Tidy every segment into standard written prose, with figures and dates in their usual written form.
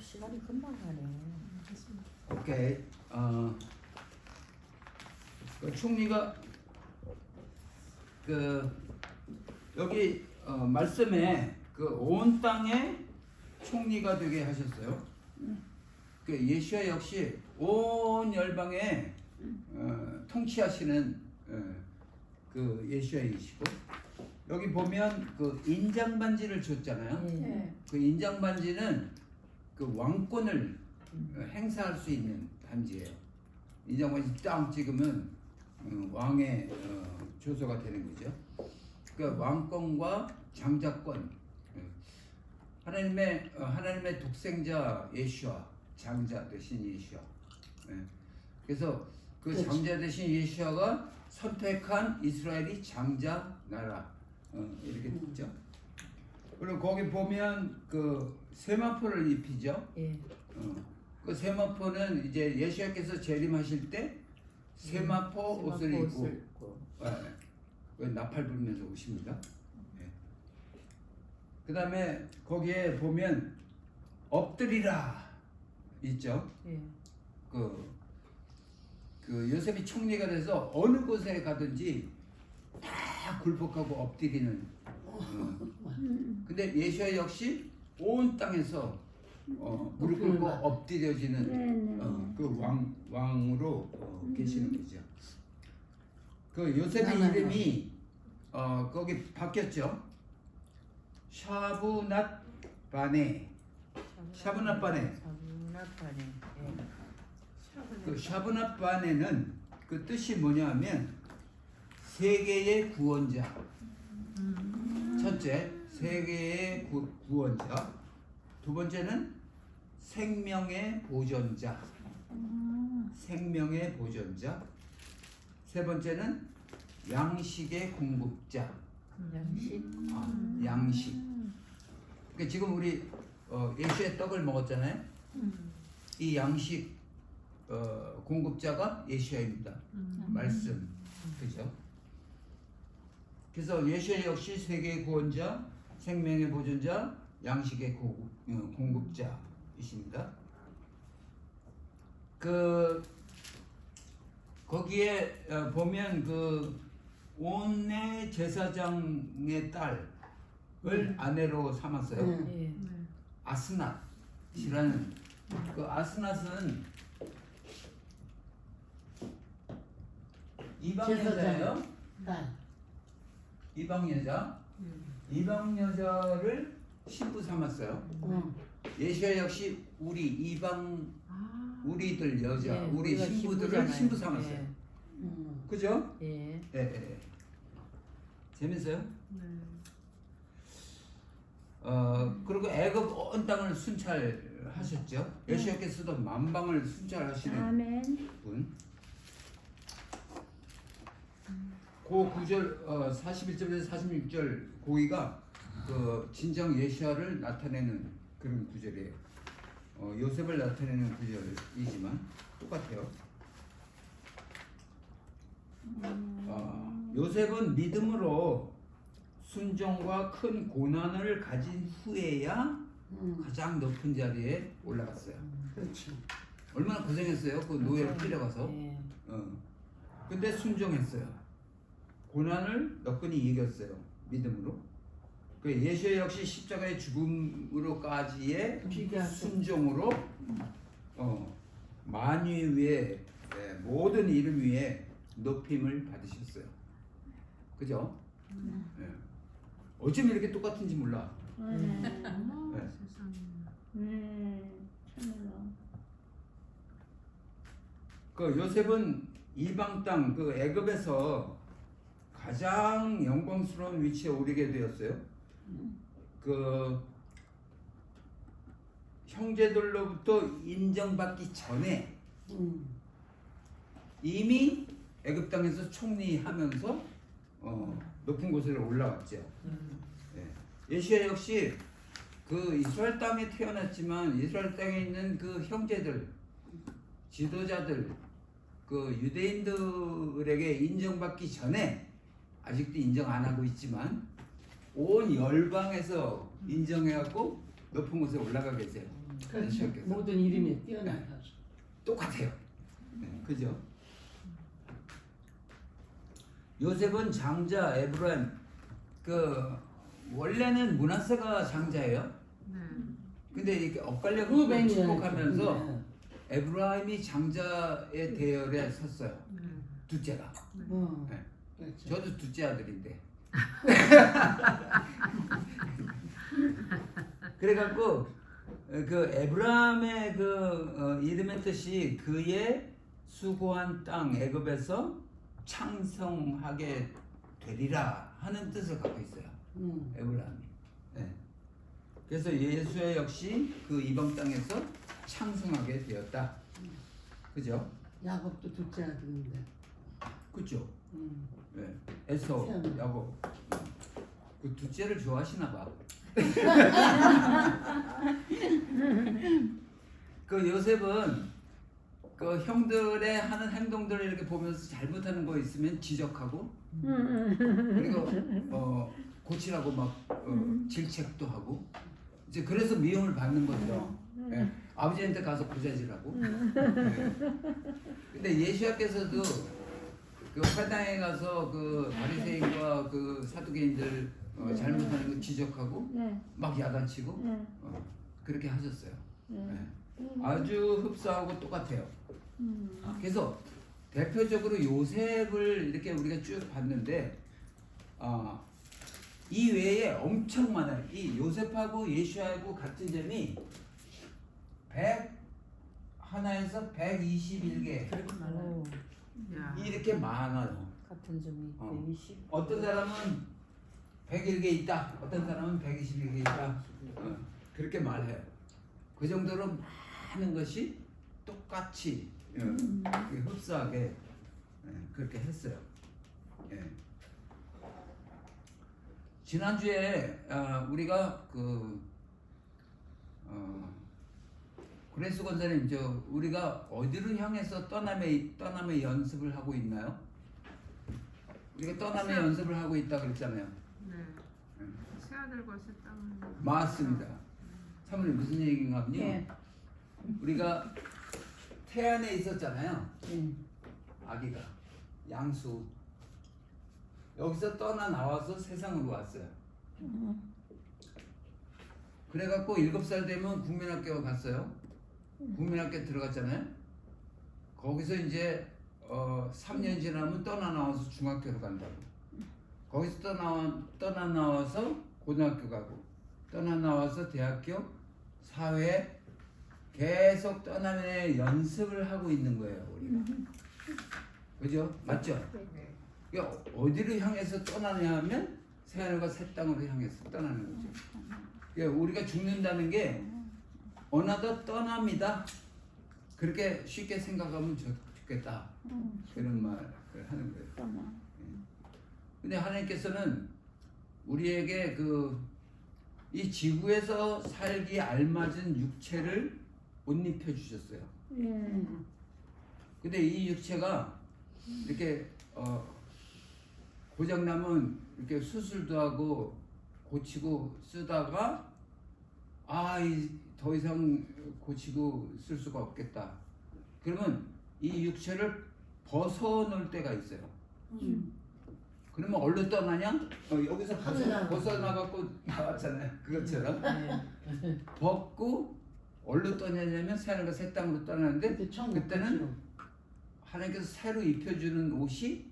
시간이 금방 가네. 오케이. 그 총리가 그 여기 말씀에 그 온 땅에 총리가 되게 하셨어요. 그 예수야 역시 온 열방에 통치하시는 그 예수야이시고, 여기 보면 그 인장 반지를 줬잖아요. 네. 그 인장 반지는 그 왕권을 행사할 수 있는 반지예요. 인장 반지 딱 찍으면 왕의 조서가 되는 거죠. 그러니까 왕권과 장자권, 하나님의 독생자 예수와 장자 대신 예수와. 그래서 그 그렇지. 장자 대신 예수와가 선택한 이스라엘이 장자 나라, 이렇게 됐죠. 그리고 거기 보면 그 세마포를 입히죠. 예. 그 세마포는 이제 예수님께서 재림하실 때 세마포 옷을 입고 나팔 불면서 오십니다. 그 다음에 거기에 보면 엎드리라 있죠. 예. 그 요셉이 총리가 돼서 어느 곳에 가든지 다 굴복하고 엎드리는. 근데 예수야 역시 온 땅에서 무릎 꿇고 엎드려지는 그 왕으로 계시는 거죠. 그 요셉의 이름이 거기 바뀌었죠. 샤브낫 바네. 샤브낫 바네. 그 샤브낫 바네는 그 뜻이 뭐냐하면 세계의 구원자. 첫째, 세계의 구원자. 두 번째는 생명의 보존자. 생명의 보존자. 세 번째는 양식의 공급자. 양식. 양식. 그러니까 지금 우리 예수의 떡을 먹었잖아요. 이 양식 공급자가 예수야입니다. 말씀, 그죠? 그래서 예수야 역시 세계의 구원자, 생명의 보존자, 양식의 공급자이십니다. 거기에 보면 그 온내 제사장의 딸을 아내로 삼았어요. 예. 아스낫이라는, 그 아스낫은 이방 여자예요. 이방 여자. 이방 여자를 신부 삼았어요. 예수야 역시 우리 이방 우리들 여자, 예, 우리 우리가 신부들을 신부잖아요. 신부 삼았어요. 그죠? 예. 예. 재밌어요? 그리고 애굽 온 땅을 순찰하셨죠. 예수님께서도 만방을 순찰하시는 아멘. 분. 그 9절 41절에서 46절 고기가 그 진정 예수야를 나타내는 그런 구절이에요. 요셉을 나타내는 구절이지만 똑같아요. 요셉은 믿음으로 순종과 큰 고난을 가진 후에야 가장 높은 자리에 올라갔어요. 그렇지. 얼마나 고생했어요. 그 노예로 끌려가서. 예. 근데 순종했어요. 고난을 너끈히 이겼어요. 믿음으로. 그 예수 역시 십자가의 죽음으로까지의 순종으로 만유 위에 모든 이름 위에 높임을 받으셨어요. 그죠? 네. 어쩜 이렇게 똑같은지 몰라. 네. 참으로. 그 요셉은 이방 땅 그 애굽에서 가장 영광스러운 위치에 오르게 되었어요. 그 형제들로부터 인정받기 전에 이미 애굽 땅에서 총리하면서 높은 곳에 올라왔죠. 예수야 역시 그 이스라엘 땅에 태어났지만 이스라엘 땅에 있는 그 형제들, 지도자들, 그 유대인들에게 인정받기 전에, 아직도 인정 안 하고 있지만 온 열방에서 인정해갖고 높은 곳에 올라가 계세요. 그렇죠. 예수님께서. 모든 이름에 뛰어나서. 똑같아요. 네, 그죠? 요셉은 장자 에브라임 그 원래는 므낫세가 장자예요. 근데 이렇게 엇갈려 루벤이 축복하면서 네. 에브라임이 장자의 대열에 섰어요. 둘째가. 네. 그렇죠. 저도 둘째 아들인데. 그래갖고 그 에브라임의 그 이름의 뜻이 그의 수고한 땅 애굽에서 창성하게 되리라 하는 뜻을 갖고 있어요. 에브라임이. 네. 그래서 예수의 역시 그 이방 땅에서 창성하게 되었다. 그죠? 야곱도 둘째 아들인데. 그죠? 음. 네. 에서 태어나. 야곱. 그 둘째를 좋아하시나 봐. 그 요셉은 그 형들의 하는 행동들을 이렇게 보면서 잘못하는 거 있으면 지적하고 그리고 고치라고 막 질책도 하고 이제 그래서 미움을 받는 거죠. 예. 아버지한테 가서 부자지라고. 예. 근데 예수님께서도 그 회당에 가서 그 바리새인과 그 사두개인들 잘못하는 거 지적하고 막 야단치고 그렇게 하셨어요. 예. 아주 흡사하고 똑같아요. 그래서 대표적으로 요셉을 이렇게 우리가 쭉 봤는데 이 외에 엄청 많아요. 이 요셉하고 예수하고 같은 점이 100하나에서 121개 그렇게 많아요. 이렇게 많아요. 같은 점이 120. 어떤 사람은 101개 있다. 어떤 사람은 121개 있다. 그렇게 말해요. 그 정도로 많은 것이 똑같이 흡사하게 그렇게 했어요. 예. 지난주에 우리가 그레스 권사님 우리가 어디로 향해서 떠남의 연습을 하고 있나요? 우리가 떠남의 연습을 하고 있다 그랬잖아요. 네. 새아들 것을 따는. 맞습니다. 사모님 무슨 얘기인가 하면요. 예. 우리가 태안에 있었잖아요. 음. 아기가 양수 여기서 떠나 나와서 세상으로 왔어요. 그래갖고 7살 되면 국민학교 갔어요. 국민학교 들어갔잖아요. 거기서 이제 3년 지나면 떠나 나와서 중학교로 간다고. 거기서 떠나 나와서 고등학교 가고 떠나 나와서 대학교 사회 계속 떠남의 연습을 하고 있는 거예요 우리가. 그죠? 맞죠? 그러니까 어디를 향해서 떠나냐 하면 새하늘과 새 땅으로 향해서 떠나는 거죠. 그러니까 우리가 죽는다는 게 어나더 떠납니다. 그렇게 쉽게 생각하면 좋겠다. 그런 말을 하는 거예요. 근데 하나님께서는 우리에게 이 지구에서 살기 알맞은 육체를 옷 입혀 주셨어요. 근데 이 육체가 이렇게 고장나면 이렇게 수술도 하고 고치고 쓰다가 더 이상 고치고 쓸 수가 없겠다. 그러면 이 육체를 벗어놓을 때가 있어요. 그러면 얼른 떠나냐? 여기서 벗어나갖고 나왔잖아요. 그것처럼 벗고 얼른 떠나냐면 새하늘과 새 땅으로 떠나는데 그때는 하나님께서 새로 입혀주는 옷이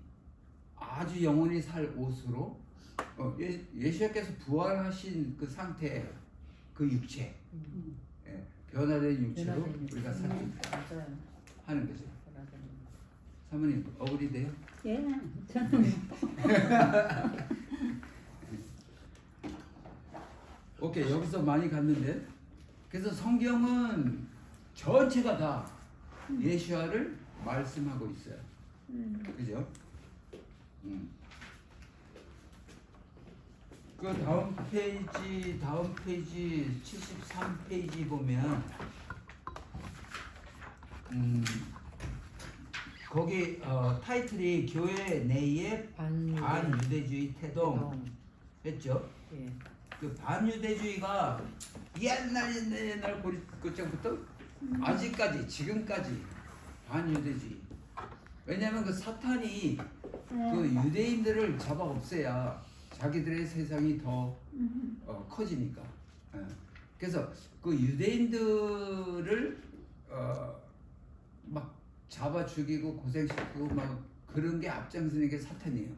아주 영원히 살 옷으로 예수님께서 부활하신 그 상태예요. 그 육체 변화된 육체로 우리가 살다 하는 거죠. 사모님 어그리돼요? 예, 저는 오케이 여기서 많이 갔는데 그래서 성경은 전체가 다 예수와를 말씀하고 있어요. 그죠? 그 다음 페이지 73페이지 보면 거기 타이틀이 교회 내의 반유대주의 태동 했죠. 예. 그 반유대주의가 옛날 그때부터 아직까지 지금까지 반유대주의. 왜냐하면 그 사탄이 그 유대인들을 잡아 없애야 자기들의 세상이 더 커지니까. 그래서 그 유대인들을 막 잡아 죽이고 고생시키고 막 그런 게 앞장서는 게 사탄이에요.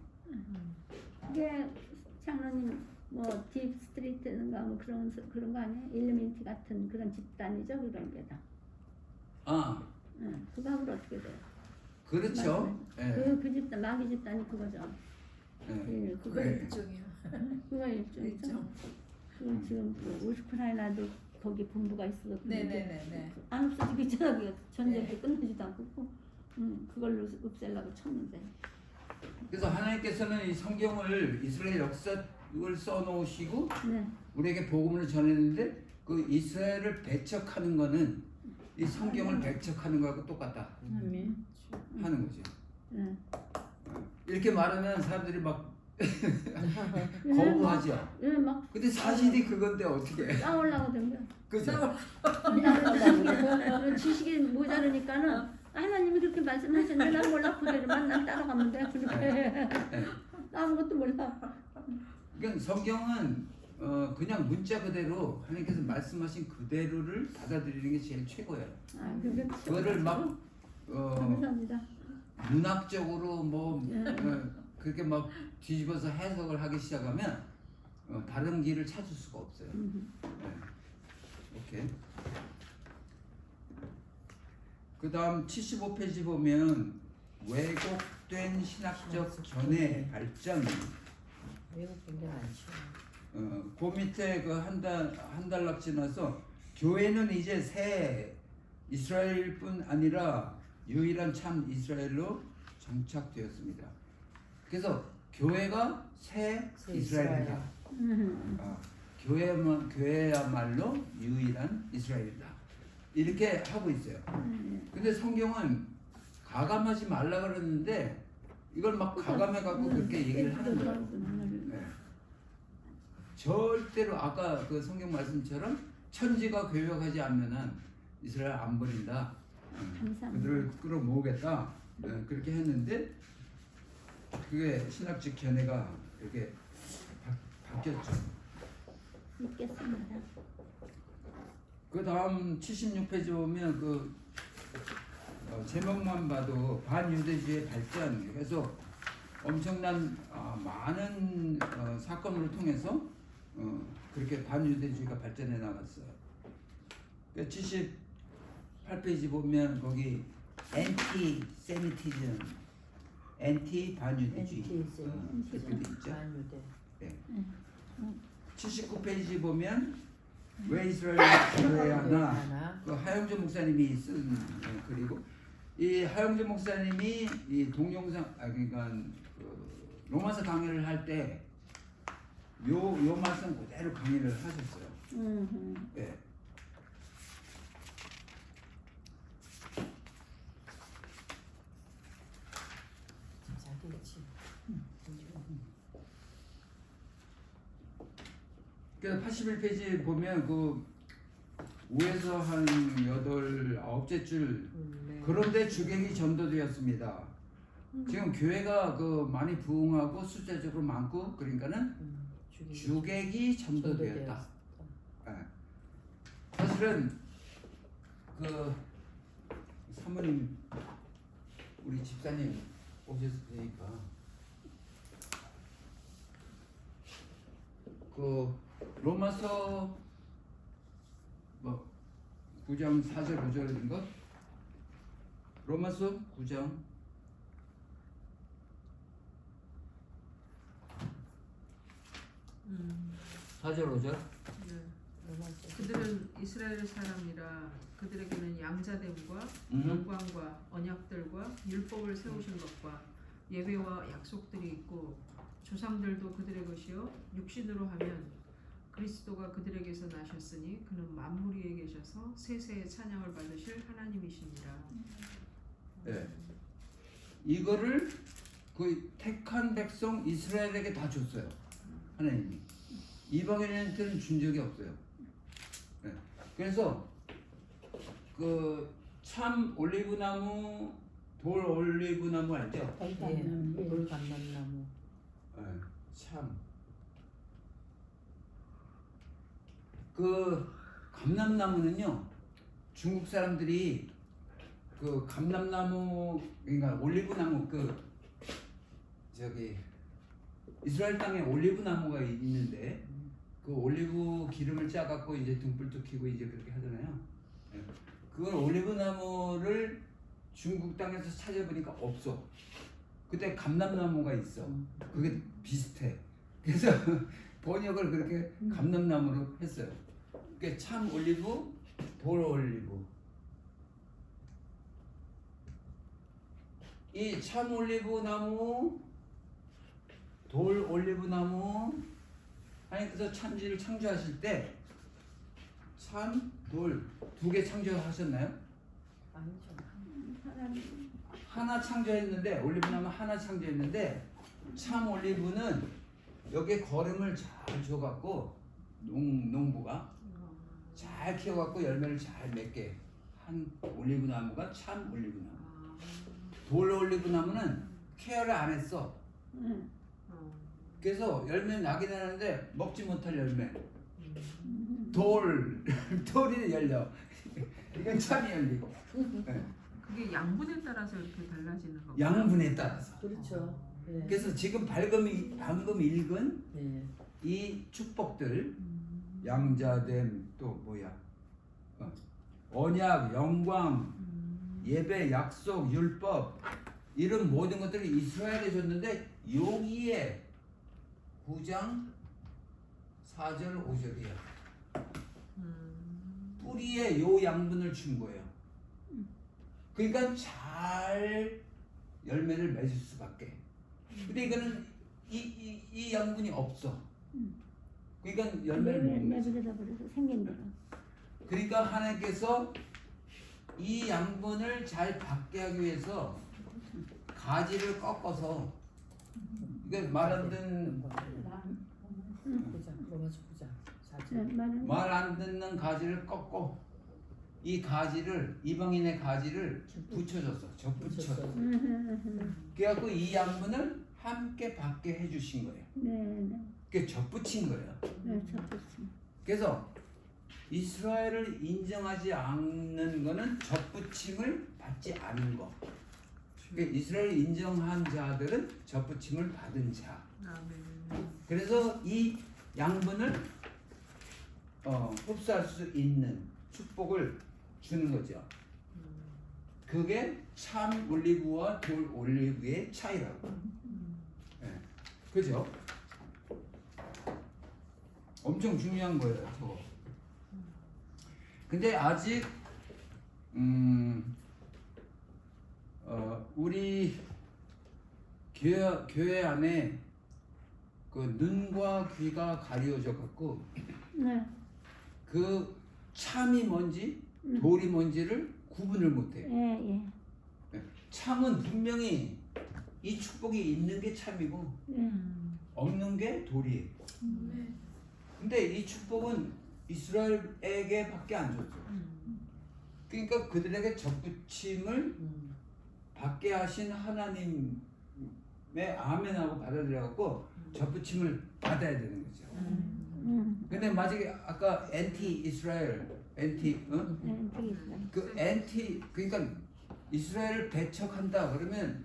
그게 장로님 뭐 딥스트리트인가 뭐 그런 거 아니에요? 일루미니티 같은 그런 집단이죠 그런 게 다. 아, 그거하고 어떻게 돼요? 그렇죠. 예. 그 집단 마귀 집단이 그거죠. 예. 그거 예. 일종이야. 그거 일종이죠. 그 지금 그 우크라이나도 거기 본부가 있어서 네네네네. 안 없어지고 있잖아. 그게 전쟁이 네. 끝나지도 않고 그걸로 없애려고 쳤는데. 그래서 하나님께서는 이 성경을 이스라엘 역사를 써놓으시고 네. 우리에게 복음을 전했는데 그 이스라엘을 배척하는 거는 이 성경을 배척하는 거하고 똑같다 아멘. 하는 거죠. 네. 이렇게 말하면 사람들이 막 거부하죠. 예, 막 근데 사실이 그건데 어떻게? 싸우려고 된 거야. 그죠? 지식이 모자르니까는 하나님이 그렇게 말씀하셨는데 난 몰라 그대로만 난 따라가면 돼. 그렇게 아무것도 몰라. 그러니까 성경은 그냥 문자 그대로 하나님께서 말씀하신 그대로를 받아들이는 게 제일 최고예요. 아, 그게 그거를 막 감사합니다. 문학적으로 뭐 그렇게 막 뒤집어서 해석을 하기 시작하면 바른 길을 찾을 수가 없어요. 오케이. 그다음 75페이지 보면 왜곡된 신학적 견해 발전. 외국인 게 많죠. 그 밑에 그 한 달락 지나서 교회는 이제 새 이스라엘뿐 아니라 유일한 참 이스라엘로 정착되었습니다. 그래서 교회가 새 이스라엘이다. 교회야말로 유일한 이스라엘이다. 이렇게 하고 있어요. 근데 성경은 가감하지 말라 그러는데 이걸 막 가감해 갖고 그렇게 얘기를 하는 거예요. 네. 절대로 아까 그 성경 말씀처럼 천지가 교역하지 않으면 이스라엘 안 버린다. 그들을 끌어모으겠다. 그렇게 했는데 그게 신학적 견해가 이렇게 바뀌었죠. 믿겠습니다. 그 다음 76페이지 보면 그 제목만 봐도 반유대주의 발전. 그래서 엄청난 많은 사건을 통해서 그렇게 반유대주의가 발전해 나갔어요. 78페이지 보면 거기 엔티-세미티즘, 엔티 반유대주의 그렇게 돼 있죠. 반유대. 네. 79페이지 보면 왜 이스라엘 교회야 하나 그 하영조 목사님이 쓴 글이고 이 하영조 목사님이 이 동영상 그러니까 그 로마서 강의를 할 때 요 말씀 그대로 강의를 하셨어요. 네. 자기지. 그래서 81페이지 보면 그 5에서 한 8, 9째 줄 네. 그런데 주객이 전도되었습니다. 지금 교회가 그 많이 부흥하고 숫자적으로 많고 그러니까는 주객이 전도되었다. 네. 사실은 그 사모님 우리 집사님 오셨으니까 그 로마서 뭐 9장 4절 5절인가? 로마서 9장 4절 5절. 네. 그들은 이스라엘 사람이라 그들에게는 양자됨과 영광과 언약들과 율법을 세우신 것과 예배와 약속들이 있고 조상들도 그들의 것이요 육신으로 하면 그리스도가 그들에게서 나셨으니 그는 만물 위에 계셔서 세세의 찬양을 받으실 하나님이시니라. 네. 이거를 그 택한 백성 이스라엘에게 다 줬어요. 하나님이. 이방인한테는 준 적이 없어요. 그래서 그 참 올리브나무, 돌 올리브나무 알죠? 예, 감남나무. 돌감남나무. 네, 참. 그 감람나무는요, 중국 사람들이 그 감람나무, 그러니까 올리브나무, 그 저기 이스라엘 땅에 올리브나무가 있는데 그 올리브 기름을 짜갖고 이제 등불도 켜고 이제 그렇게 하잖아요. 예. 그건 올리브나무를 중국 땅에서 찾아보니까 없어. 그때 감람나무가 있어. 그게 비슷해. 그래서 번역을 그렇게 감람나무로 했어요. 그게 참 올리브, 돌 올리브. 이 참 올리브 나무, 돌 올리브 나무, 하나님께서 참지를 창조하실 때 참, 돌 두 개 창조하셨나요? 아니죠. 하나님. 하나 창조했는데, 올리브 나무 하나 창조했는데, 참 올리브는 여기에 거름을 잘 줘갖고 농부가 잘 키워갖고 열매를 잘 맺게 한 올리브 나무가 참 올리브 나무. 돌 올리브 나무는 케어를 안 했어. 응. 그래서 열매 나긴 하는데 먹지 못할 열매. 돌이 열려. 이건 참이 열리고. 네. 그게 양분에 따라서 이렇게 달라지는 거고. 양분에 따라서. 그렇죠. 예. 그래서 지금 방금 읽은 예. 이 축복들, 양자됨, 또 뭐야, 언약, 영광, 예배, 약속, 율법, 이런 모든 것들을 이스라엘에 줬는데 여기에 9장 4절 5절이야. 뿌리에 요 양분을 준 거예요. 그러니까 잘 열매를 맺을 수밖에. 근데 이거는 이 양분이 없어. 그러니까 열매를 못 맺어. 내버려다 버려서 생긴 대로. 그러니까 하나님께서 이 양분을 잘 받게 하기 위해서 가지를 꺾어서, 이게 말 안 듣는 보자. 로마서 보자. 네, 말은 말 안 듣는 가지를 꺾고 이 가지를, 이방인의 가지를 붙여줬어. 접붙여. 그래갖고 이 양분을 함께 받게 해주신 거예요. 네. 그게 접붙인 거예요. 네, 좋습니다. 그래서 이스라엘을 인정하지 않는 거는 접붙임을 받지 않은 거. 그러니까 이스라엘을 인정한 자들은 접붙임을 받은 자. 그래서 이 양분을 흡수할 수 있는 축복을 주는 거죠. 그게 참 올리브와 돌 올리브의 차이라고. 네. 그죠? 엄청 중요한 거예요, 저거. 근데 아직 우리 교회 안에 그 눈과 귀가 가려져 갖고 네. 그 참이 뭔지 돌이 뭔지를 구분을 못해요. 예. 참은 분명히 이 축복이 있는 게 참이고 없는 게 돌이에요. 근데 이 축복은 이스라엘에게 밖에 안 줬죠. 그러니까 그들에게 접붙임을 받게 하신 하나님의 아멘하고 받아들여갖고 접붙임을 받아야 되는 거죠. 근데 마지막에 아까 엔티 이스라엘, 그러니까 이스라엘을 배척한다 그러면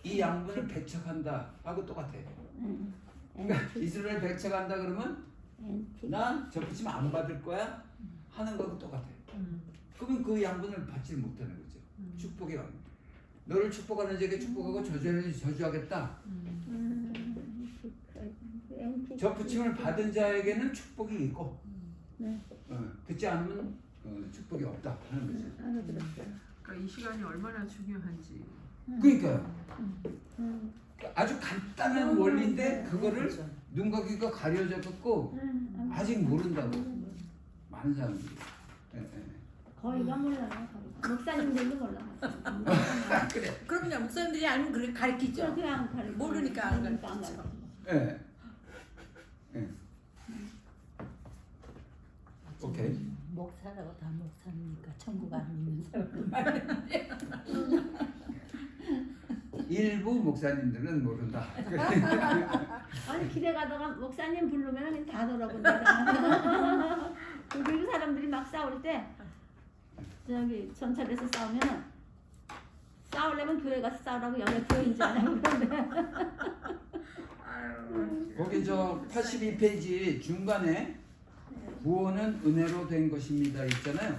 이 양분을 배척한다 하고 똑같아요. 그러니까 이스라엘 배척한다 그러면 나 접붙임 안 받을 거야 하는 거하고 똑같아요. 그러면 그 양분을 받지 못하는 거죠. 축복의 양분. 너를 축복하는 자에게 축복하고 저주하는 자에게 저주하겠다. 접붙임을 받은 자에게는 축복이 있고 듣지 않으면 축복이 없다 하는 거죠. 그러니까 이 시간이 얼마나 중요한지. 그러니까요. 아주 간단한 원리인데 그거를 그렇죠. 눈과 귀가 가려져갖고 아직 모른다고 많은 사람들이. 거의가 몰라요. 목사님들도 몰라요. 그래. 그럼요. 목사님들이 알면 그렇게 가르치죠. 그냥 가르쳐. 모르니까 안 가르치죠. 오케이. 목사라고 다 목사니까 천국 안 믿는 사람. 일부 목사님들은 모른다. 아니 길에 가다가 목사님 부르면 그냥 다 돌아본다. 그리고 사람들이 막 싸울 때 저기 전철에서 싸우면 싸우려면 교회 가서 싸우라고 여기 교회인 줄 알고 그러는데 거기 저 82페이지 중간에 구원은 은혜로 된 것입니다 있잖아요.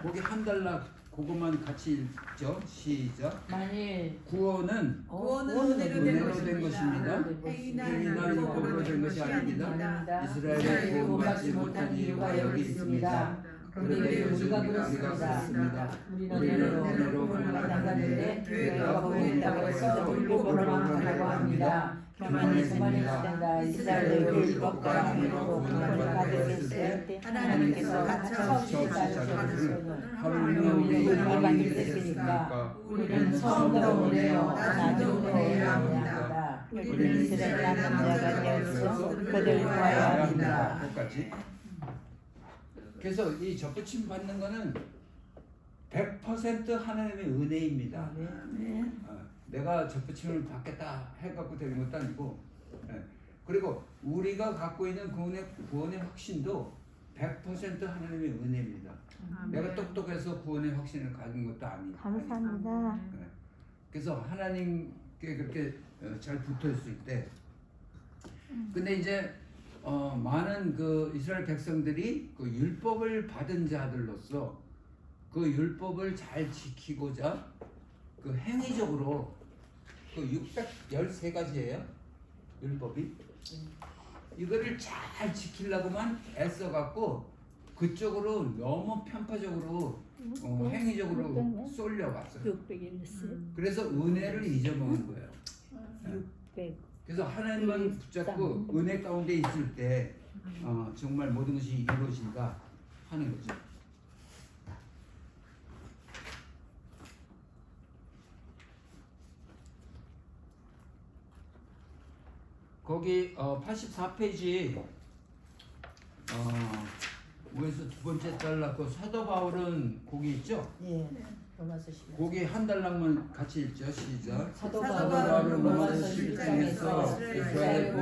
거기 한 달락 그것만 같이 읽죠. 시작. 만일 구원은 구원은 은혜로 은혜로 된 것입니다. 행위나 율법으로 된 것이 아닙니다. 이스라엘의 구원받지 못한 이유가 여기 있습니다. 그런데 우리가 그렇습니다. 우리는 은혜로 구원받았는데 교회가 구원했다고 해서 율법으로만 하라고 합니다. 교만이 있단다. 이스라엘의 율법과 행위로 구원을 받았을 때 하나님께서 가차 없이 따르시는 하나님을 만드셨으니까 우리는 처음으로 은혜요 나중으로 은혜야 합니다. 우리는 이스라엘 남자가 되어서 그들 구하여야 합니다. 똑같이. 그래서 이 접붙임 받는 거는 100% 하나님의 은혜입니다. 내가 접붙임을 받겠다 해갖고 되는 것도 아니고, 그리고 우리가 갖고 있는 구원의 확신도 100% 하나님의 은혜입니다. 내가 똑똑해서 구원의 확신을 가진 것도 아니고. 감사합니다. 그래서 하나님께 그렇게 잘 붙어 있을 때, 근데 이제 많은 그 이스라엘 백성들이 그 율법을 받은 자들로서 그 율법을 잘 지키고자 그 행위적으로 그 613가지예요 율법이. 이거를 잘 지키려고만 애써갖고 그쪽으로 너무 편파적으로 행위적으로 쏠려갔어요. 600일스 그래서 은혜를 잊어먹은 거예요. 600 그래서 하나님만 붙잡고 은혜 가운데 있을 때 정말 모든 것이 이루어진다 하는 거죠. 거기 84페이지 위에서 두 번째 달락 그 사도 바울은 거기 있죠? 예. 로마서 11장. 거기 한 달락만 같이 읽죠. 시작. 사도 바울은 바울은 로마서 로마서 11장에서 11장에서 이스라엘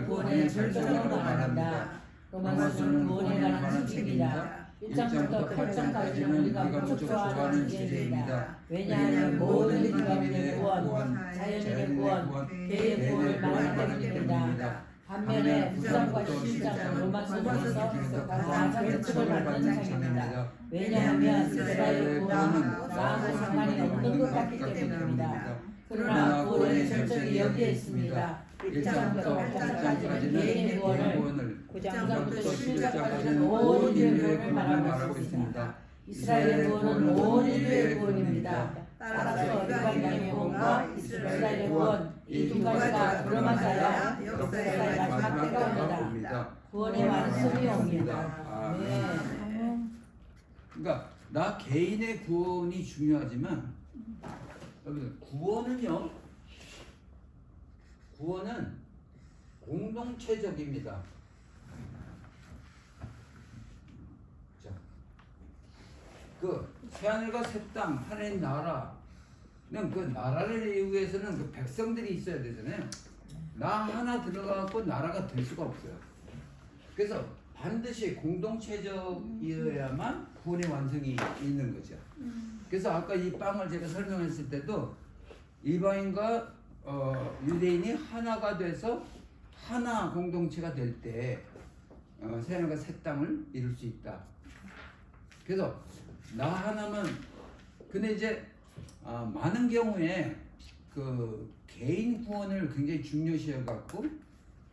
구원의 절정으로 말한다. 로마서는 구원에 관한 책입니다. 1장부터 8장까지는 우리가 무척 좋아하는 주제입니다. 왜냐하면 모든 민족의 구원, 자연인의 구원, 개의 구원을 말하기 때문입니다. 반면에 9장과 11장은 로마서에서 가장 결집을 받는 장입니다. 왜냐하면 이스라엘 구원은 나하고 상관이 없는 것 같기 때문입니다. 그러나 구원의 절정이 여기에 있습니다. 1장부터 8장까지는 개인의 구원을, 9장부터 11장까지는 온 인류의 구원을 말하고 있습니다. 이스라엘의 구원은 온 인류의 구원입니다. 따라서 이방인의 구원과 이스라엘의 구원 이 두 가지가 들어맞아야 역사의 마지막 때가 옵니다. 구원의 완성이 옵니다. 네. 그러니까 나 개인의 구원이 중요하지만 여러분 구원은 공동체적입니다. 자, 그 새하늘과 새 땅 하나님 나라, 그 나라를 위해서는 그 백성들이 있어야 되잖아요. 나 하나 들어가고 나라가 될 수가 없어요. 그래서 반드시 공동체적이어야만 구원의 완성이 있는 거죠. 그래서 아까 이 빵을 제가 설명했을 때도 이방인과 유대인이 하나가 돼서 하나 공동체가 될 때 새하늘과 새 땅을 이룰 수 있다. 그래서 나 하나만, 근데 이제 많은 경우에 그 개인 구원을 굉장히 중요시해 갖고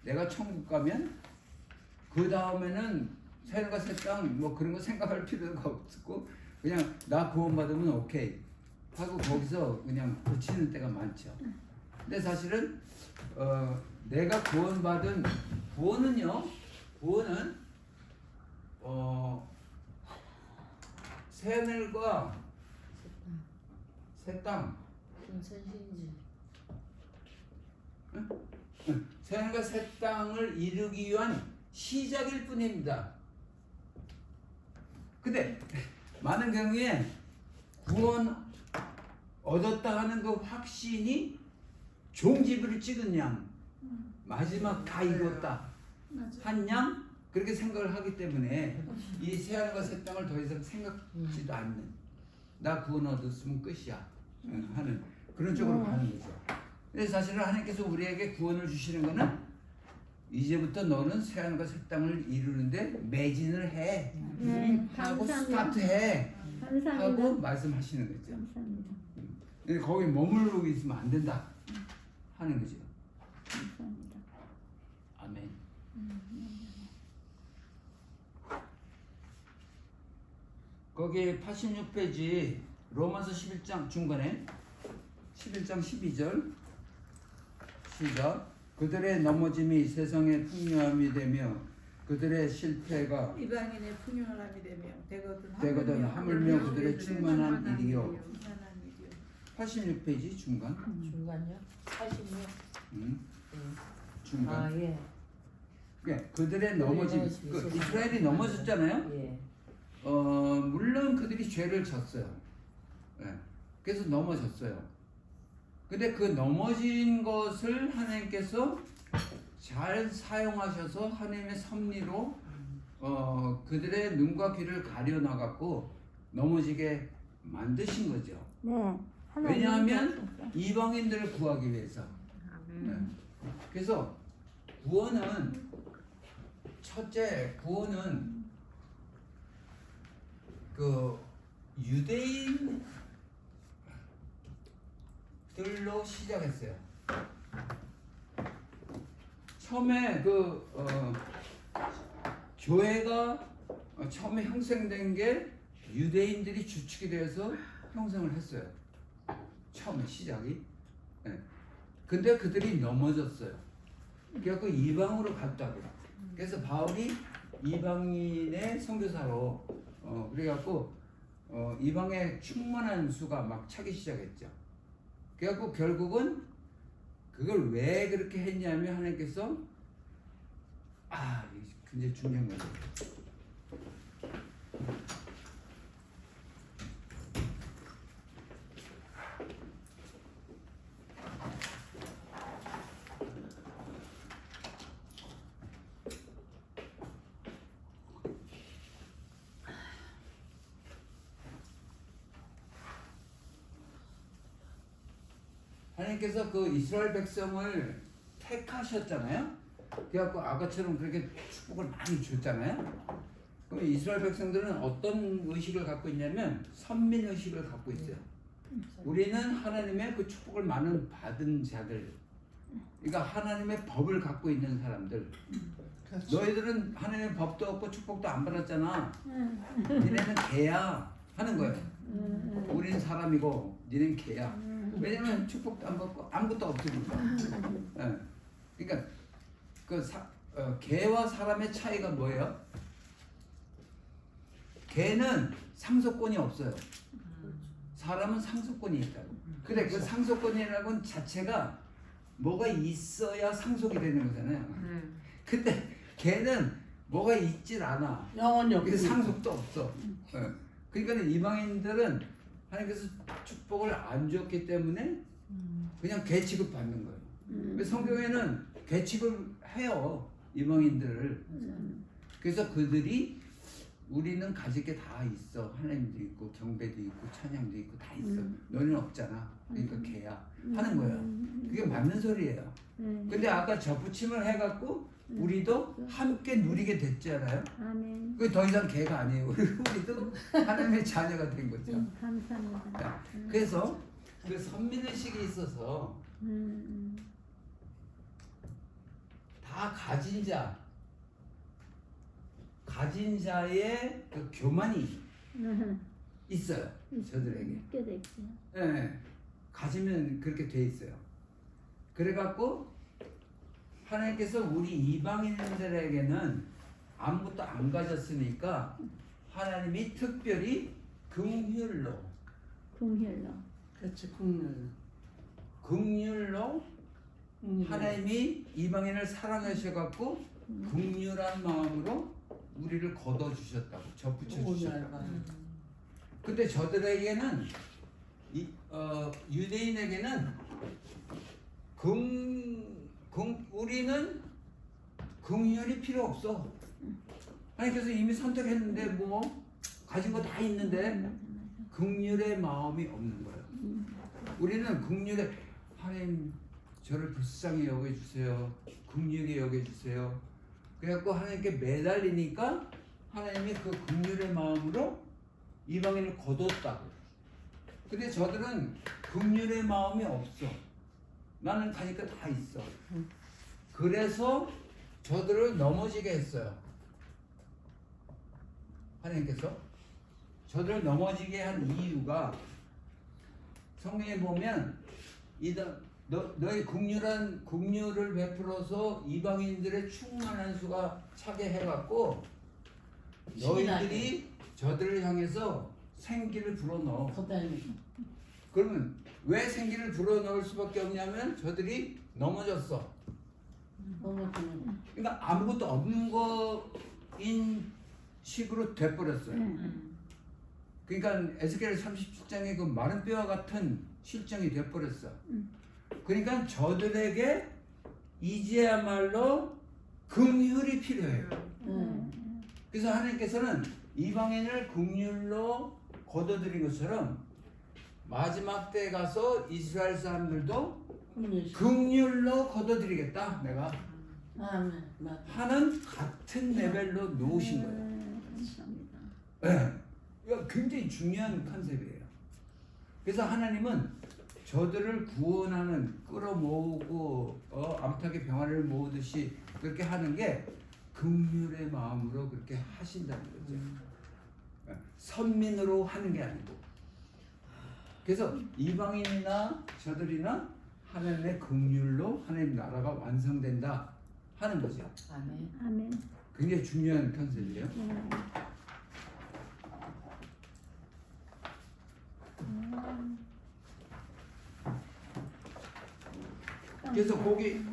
내가 천국 가면 그 다음에는 새하늘과 새 땅 뭐 그런 거 생각할 필요가 없고 그냥 나 구원 받으면 오케이 하고 거기서 그냥 고치는 때가 많죠. 근데 사실은 내가 구원받은 구원은 새하늘과 새 땅, 새하늘과 새 땅을 이루기 위한 시작일 뿐입니다. 근데 많은 경우에 구원 얻었다 하는 그 확신이 종지부를 찍은 양, 마지막 다 이뤘다 한 양, 그렇게 생각을 하기 때문에 이 새하늘과 새 땅을 더 이상 생각지도 않는, 나 구원 얻었으면 끝이야 하는 그런 쪽으로 가는 거죠. 근데 사실은 하나님께서 우리에게 구원을 주시는 거는 이제부터 너는 새하늘과 새 땅을 이루는데 매진을 해 네, 하고 감사합니다. 스타트해 감사합니다. 하고 말씀하시는 거죠. 감사합니다. 근데 거기 머무르고 있으면 안 된다 하는 거죠. 감사합니다. 아멘. 거기 86페이지 로마서 11장 중간에 11장 12절 시작. 그들의 넘어짐이 세상의 풍요함이 되며 그들의 실패가 이방인의 풍요함이 되며 되거든 하물며 그들의 충만한 일이요. 충만한 일이요. 86페이지 중간. 중간요? 86. 중간. 아 예. 그러니까 그들의 넘어짐. 넘어짐이 그 세상에 이스라엘이 넘어졌잖아요. 예. 물론 그들이 죄를 졌어요. 예. 그래서 넘어졌어요. 근데 그 넘어진 것을 하나님께서 잘 사용하셔서 하나님의 섭리로 그들의 눈과 귀를 가려 나갔고 넘어지게 만드신 거죠. 네. 왜냐하면 이방인들을 구하기 위해서. 네. 그래서 구원은 첫째 구원은 그 유대인들로 시작했어요. 처음에 교회가 처음에 형성된 게 유대인들이 주축이 되어서 형성을 했어요. 처음에 시작이. 네. 근데 그들이 넘어졌어요. 그래갖고 이방으로 갔다고. 그래서 바울이 이방인의 선교사로 그래갖고 이방의 충만한 수가 막 차기 시작했죠. 그래갖고 결국은 그걸 왜 그렇게 했냐면 하나님께서 이게 굉장히 중요한 거죠. 하나님께서 그 이스라엘 백성을 택하셨잖아요. 그래갖고 아까처럼 그렇게 축복을 많이 줬잖아요. 그럼 이스라엘 백성들은 어떤 의식을 갖고 있냐면 선민 의식을 갖고 있어요. 우리는 하나님의 그 축복을 많은 받은 자들, 그러니까 하나님의 법을 갖고 있는 사람들. 그렇죠. 너희들은 하나님의 법도 없고 축복도 안 받았잖아. 니네는 개야 하는 거예요. 우리는 사람이고 니네는 개야. 왜냐면 축복도 안 받고 아무것도 없으니까. 예. 그러니까 개와 사람의 차이가 뭐예요? 개는 상속권이 없어요. 사람은 상속권이 있다고. 근데 그 상속권이라고는 자체가 뭐가 있어야 상속이 되는 거잖아요. 네. 근데 개는 뭐가 있질 않아. 영원히 그게 없고 상속도 없어. 예. 그러니까 이방인들은 하나님께서 축복을 안 줬기 때문에 그냥 개 취급 받는 거예요. 성경에는 개 취급을 해요, 이방인들을. 그래서 그들이 우리는 가질 게 다 있어. 하나님도 있고 경배도 있고 찬양도 있고 다 있어. 너는 없잖아. 그러니까 개야 하는 거예요. 그게 맞는 소리예요. 근데 아까 접붙임을 해갖고 우리도 함께 누리게 됐잖아요. 아멘. 그게 더 이상 개가 아니에요. 우리도 하나님의 자녀가 된 거죠. 감사합니다. 그래서 그 선민의식이 있어서 다 가진 자의 그 교만이 있어요. 저들에게. 있게 됐어요. 네, 가지면 그렇게 돼 있어요. 그래갖고 하나님께서 우리 이방인들에게는 아무것도 안 가졌으니까 하나님이 특별히 긍휼로 그렇지 국룰 하나님이 이방인을 사랑하셔갖고 긍휼한 마음으로 우리를 걷어 주셨다고 접붙여 오늘 주셨다고. 알바. 근데 저들에게는 유대인에게는 우리는 긍휼이 필요 없어. 하나님께서 이미 선택했는데 뭐 가진 거 다 있는데 긍휼의 마음이 없는 거예요. 우리는 긍휼의 하나님 저를 불쌍히 여겨주세요. 긍휼히 여겨주세요. 그래갖고 하나님께 매달리니까 하나님이 그 긍휼의 마음으로 이방인을 거뒀다고. 근데 저들은 긍휼의 마음이 없어. 나는 가니까 다 있어. 그래서 저들을 넘어지게 했어요. 하나님께서 저들을 넘어지게 한 이유가 성경에 보면 너희 긍휼을 베풀어서 이방인들의 충만한 수가 차게 해갖고 너희들이 저들을 향해서 생기를 불어넣어. 거다니. 그러면 왜 생기를 불어넣을 수밖에 없냐면 저들이 넘어졌어. 넘어지는. 그러니까 아무것도 없는 거인 식으로 돼버렸어요. 그러니까 에스겔 37장의 그 마른 뼈와 같은 실정이 돼버렸어. 그러니까 저들에게 이제야말로 긍휼이 필요해요. 그래서 하나님께서는 이방인을 긍휼로 거둬들인 것처럼 마지막 때에 가서 이스라엘 사람들도 긍휼로 거둬들이겠다 내가 아멘. 맞아. 하는 같은 레벨로 놓으신 거예요. 네. 이거 굉장히 중요한 컨셉이에요. 그래서 하나님은 저들을 구원하는 끌어모으고 암탉의 병아리를 모으듯이 그렇게 하는 게 긍휼의 마음으로 그렇게 하신다는 거죠. 선민으로 하는 게 아니고. 그래서 이방인이나 저들이나 하나님의 긍휼로 하나님 나라가 완성된다 하는 거죠. 아멘. 아멘. 굉장히 중요한 컨셉이에요. 그래서 거기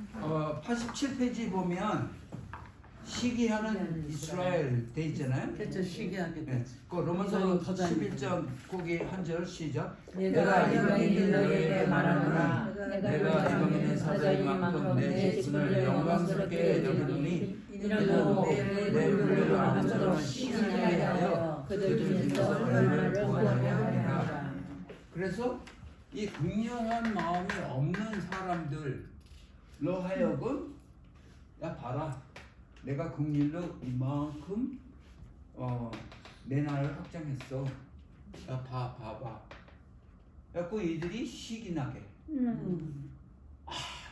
87페이지 보면 시기하는 이스라엘 돼 있잖아요. 그렇죠. 시기하게 네. 되지. 그 로마서 더 다니고. 11장 거기 한 절 시작. 내가 이방인들 너희에게 말하노라. 내가 이방인의 사자이만큼 내 직분을 영광스럽게 여기노니 이는 내 불을 아무처럼 시기하게 하여 그들 중에서 얼마를 구하려 함이라. 그래서 이 긍휼한 마음이 없는 사람들로 하여금 야 봐라 내가 긍휼로 이만큼 내 나라를 확장했어. 야 봐봐. 그래갖고 이들이 시기나게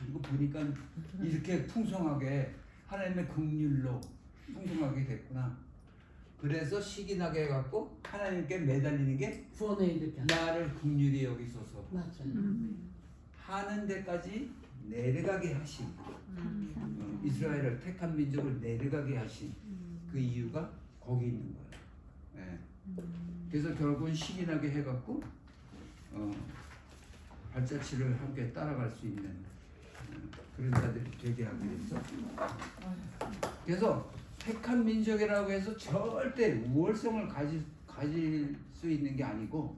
이거 보니까 이렇게 풍성하게 하나님의 긍휼로 풍성하게 됐구나. 그래서 시기나게 해갖고 하나님께 매달리는 게 구원에 이르게. 나를 긍휼히 여기소서 맞아. 하는 데까지 내려가게 하신 이스라엘을 택한 민족을 내려가게 하신 그 이유가 거기 있는 거예요. 네. 그래서 결국은 시기나게 해갖고 발자취를 함께 따라갈 수 있는 그런 자들이 되게 하기 위해서. 그래서 택한 민족이라고 해서 절대 우월성을 가질 수 있는 게 아니고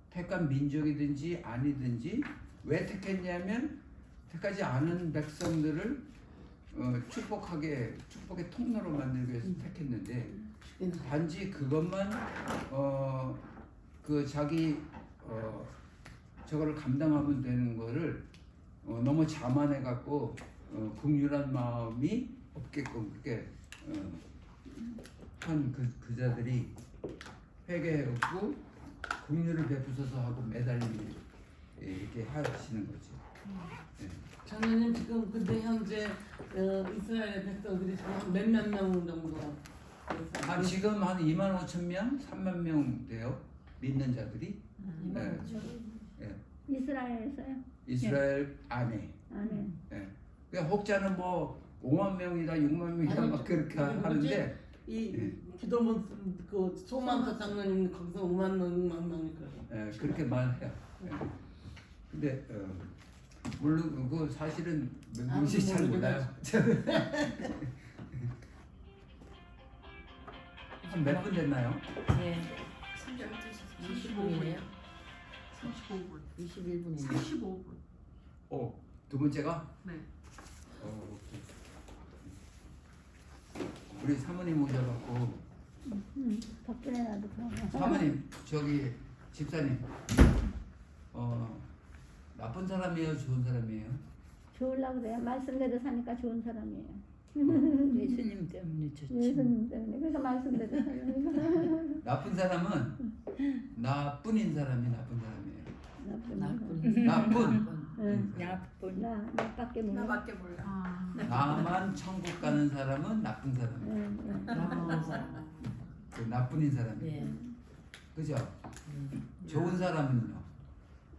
택한 민족이든지 아니든지 왜 택했냐면 택하지 않은 백성들을 축복의 통로로 만들기 위해서 택했는데 단지 그것만 그 자기 저거를 감당하면 되는 거를 너무 자만해 갖고 긍휼한 마음이 없게끔 그렇게 한 그 자들이 회개하고 긍휼을 베푸셔서 하고 매달리는 이렇게 하시는 거죠. 네. 장로님 지금 근데 현재 이스라엘 백성들이 지금 몇몇 명 정도? 지금 한 25,000명, 3만 명 돼요. 믿는 자들이. 네. 네. 이스라엘에서요? 이스라엘 안에. 아멘. 네. 그냥 혹자는 뭐 5만 명이다, 6만 명이다 막 그렇게 하는데 이 기도문 그 소만사 장로님 거기서 5만 명, 6만 명이 그래요. 그렇게 말해요. 네. 근데 물론 그 사실은 몇 명인지 잘 몰라요. 한 몇 분 됐나요? 예. 20분이네요. 35분. 21분이네요. 35분. 두 번째가 네. 오케이. 우리 사모님 오셔갖고 덕분에 나도 그런 거. 사모님 저기 집사님 나쁜 사람이에요, 좋은 사람이에요? 좋으려고 그래요. 말씀대로 사니까 좋은 사람이에요. 예수님 때문에 좋지. 예수님 때문에. 그러니까 말씀대로 살아요. 나쁜 사람은 나뿐인 사람이 나쁜 사람이에요. 나쁜. 나쁜. 응. 나쁜. 나밖에 몰라. 나밖에 몰라. 아, 나만 천국 가는 사람은 나쁜 사람이에요. 응, 응. 나쁜 사람. 그 나뿐인 사람이에요. 예. 그죠? 좋은 사람은요.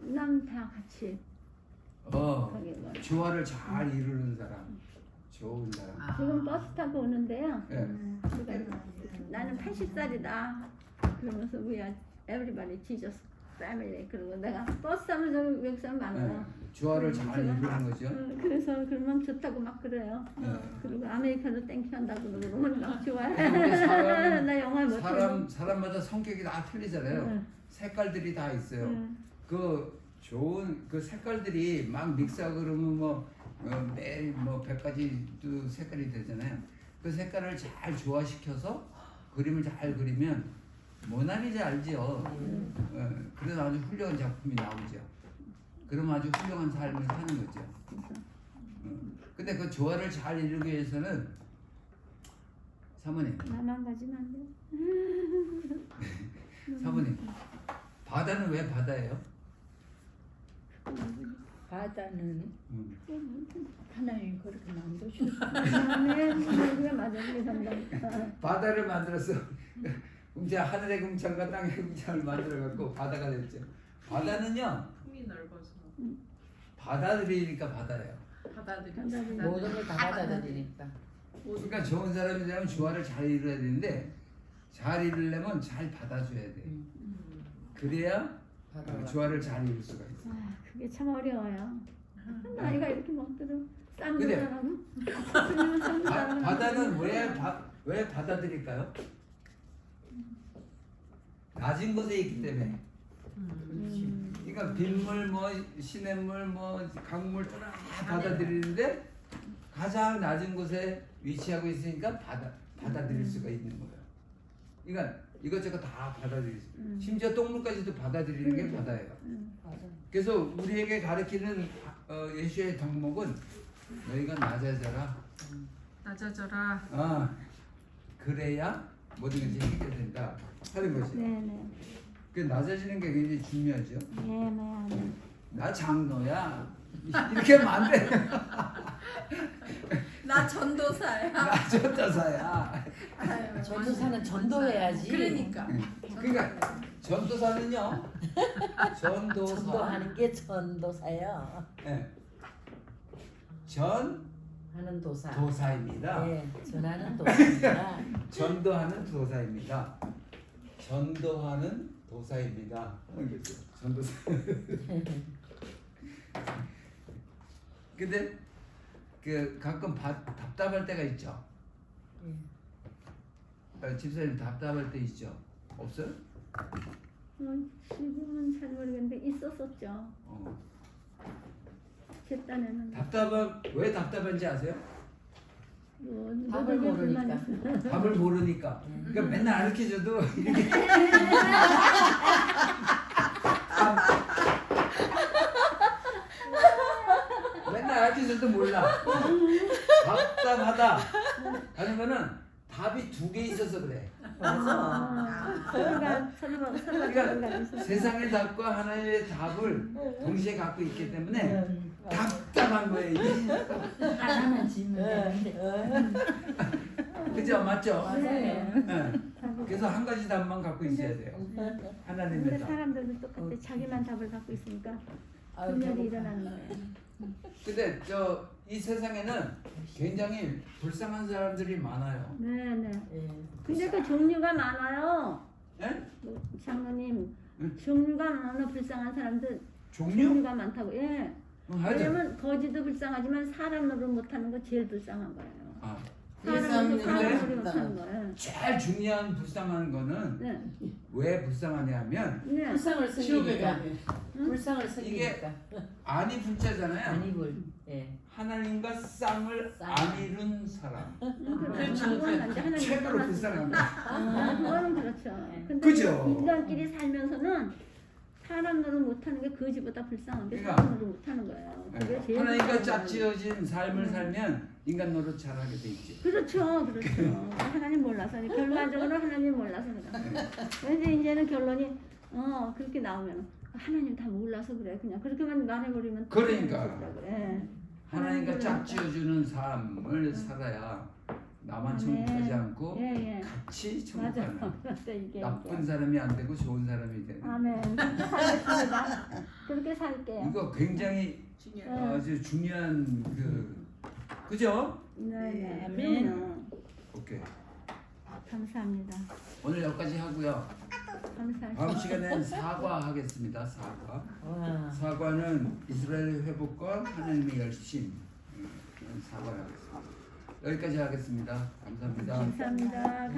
남 다 같이 거기 뭐. 조화를 잘 이루는 사람. 좋은 사람. 아. 지금 버스 타고 오는데요. 예. 그러니까 나는 80살이다. 그러면서 we are everybody Jesus family. 그리고 내가 버스 타면 저기 외국 사람 많아요. 조화를 잘 이루는 거죠. 그래서 그러면 좋다고 막 그래요. 예. 그리고 아메리카노 땡큐 한다고 그러면 막 좋아해. 근데 사람- 나 영화 못 사람마다 성격이 다 틀리잖아요. 응. 색깔들이 다 있어요. 응. 그 좋은 그 색깔들이 막 믹스하고 그러면 매일 100가지도 색깔이 되잖아요. 그 색깔을 잘 조화시켜서 그림을 잘 그리면 모나리자 알죠? 그래서 아주 훌륭한 작품이 나오죠. 그러면 아주 훌륭한 삶을 사는 거죠. 근데 그 조화를 잘 이루기 위해서는 사모님, 나만 가지면 안 돼. 사모님, 바다는 왜 바다예요? 바다는 하나님 그렇게 만드셨어. 그게 맞아. 그게 정답. 바다를 만들어서 하늘의 궁창과 땅의 궁창을 만들어갖고 바다가 됐죠. 바다는요, 품이 넓어서. 받아들이니까 바다예요. 받아들여. 모든 걸 다 받아들이니까. 그러니까 좋은 사람이 되면 조화를 잘 이루어야 되는데 잘 이루려면 잘 받아줘야 돼. 그래야 받아와. 조화를 잘 이룰 수가 있어. 아, 그게 참 어려워요. 나이가 이렇게 먹들어. 쌈도 근데 잘하고. 스님은 쌈도 잘하고. 바다는 왜 받아들일까요? 낮은 곳에 있기 때문에. 그러니까 빗물, 시냇물, 강물 다 받아들이는데 가장 낮은 곳에 위치하고 있으니까 받아들일 수가 있는 거예요. 그러니까 이것저것 다 받아들일 수. 심지어 똥물까지도 받아들이는 게 바다예요. 맞아. 그래서 우리에게 가르치는 예수의 덕목은 너희가 낮아져라. 낮아져라. 그래야 모든 것이 해결된다 하는 거지. 네네. 그 낮아지는 게 굉장히 중요하죠. 네네. 나 장로야. 이렇게 하면 안 돼. 나 전도사야. 나 전도사야. 아유, 전도사는 전도해야지. 그러니까. 그러니까 전도사는요. 전도하는 게 전도사요. 네. 하는 도사. 도사입니다. 네, 전하는 도사입니다. 전도하는 도사입니다. 전도하는 도사입니다. 전도사. 근데 그 가끔 답답할 때가 있죠. 집사님 답답할 때 있죠. 없어요? 지금은 잘 모르겠는데 있었었죠. 제 딴에는 왜 답답한지 아세요? 답을 모르니까. 답을 모르니까. 그러니까 맨날 가르쳐줘도 이렇게 맨날 가르쳐줘도 몰라. 답답하다 하는 거는 답이 2개 있어서 그래. 맞아. 서로가 서로가 그러니까 있어요. 세상의 답과 하나님의 답을 동시에 갖고 있기 때문에 답답한 거예요. 이게. 하나만 지면 되는데. 그죠? 맞죠? 맞아요. 네. 그래서 한 가지 답만 갖고 있어야 돼요. 하나님의 근데 답. 사람들도 똑같아. 자기만 답을 갖고 있으니까 아유, 분열이 배고파. 일어나는 거예요. 근데 이 세상에는 굉장히 불쌍한 사람들이 많아요. 네네. 예. 근데 그 종류가 많아요. 예? 장로님 응? 종류가 많아. 불쌍한 사람들 종류? 종류가 많다고. 예. 하여튼 왜냐면 거지도 불쌍하지만 사람으로 못하는 거 제일 불쌍한 거예요. 사람으로 근데 사는 못하는 거예요. 제일 중요한 불쌍한 거는 네. 왜 불쌍하냐면 네. 불쌍을 지옥에 가야 섬기니까. 돼. 불쌍을 섬기니까. 안이 분자잖아요. 아니불. 예. 하나님과 쌍을 쌍. 안 이룬 사람. 그건 완전 하나님 최고로 불쌍한 거. 그거는 그렇죠. 근데 그죠? 인간끼리 살면서는 사람 노릇 못하는 게 거지보다 불쌍한 게 그러니까. 사람 노릇 못하는 거예요. 그게 제일 하나님과 불쌍한 짝지어진 삶을 살면 인간 노릇 잘하게 돼 있지. 그렇죠, 그렇죠. 하나님 몰라서 결과적으로 하나님 몰라서 그래. 왠지 이제는 결론이 그렇게 나오면 하나님 다 몰라서 그래. 그냥 그렇게만 말해버리면 그러니까. 그래. 하나님과 짝지어주는 삶을 살아야 나만 천국 가지 않고 예. 같이 천국 맞아. 가는 맞아 이게. 나쁜 사람이 안 되고 좋은 사람이 되는. 아멘. 살겠습니다. 그렇게 살게요. 이거 굉장히 중요해요. 아주 중요한 그죠? 네, 아멘. 그럼요. 오케이. 감사합니다. 오늘 여기까지 하고요. 감사합니다. 다음 시간에는 사과하겠습니다. 사과. 와. 사과는 이스라엘 회복과 하나님의 열심. 사과하겠습니다. 여기까지 하겠습니다. 감사합니다. 감사합니다.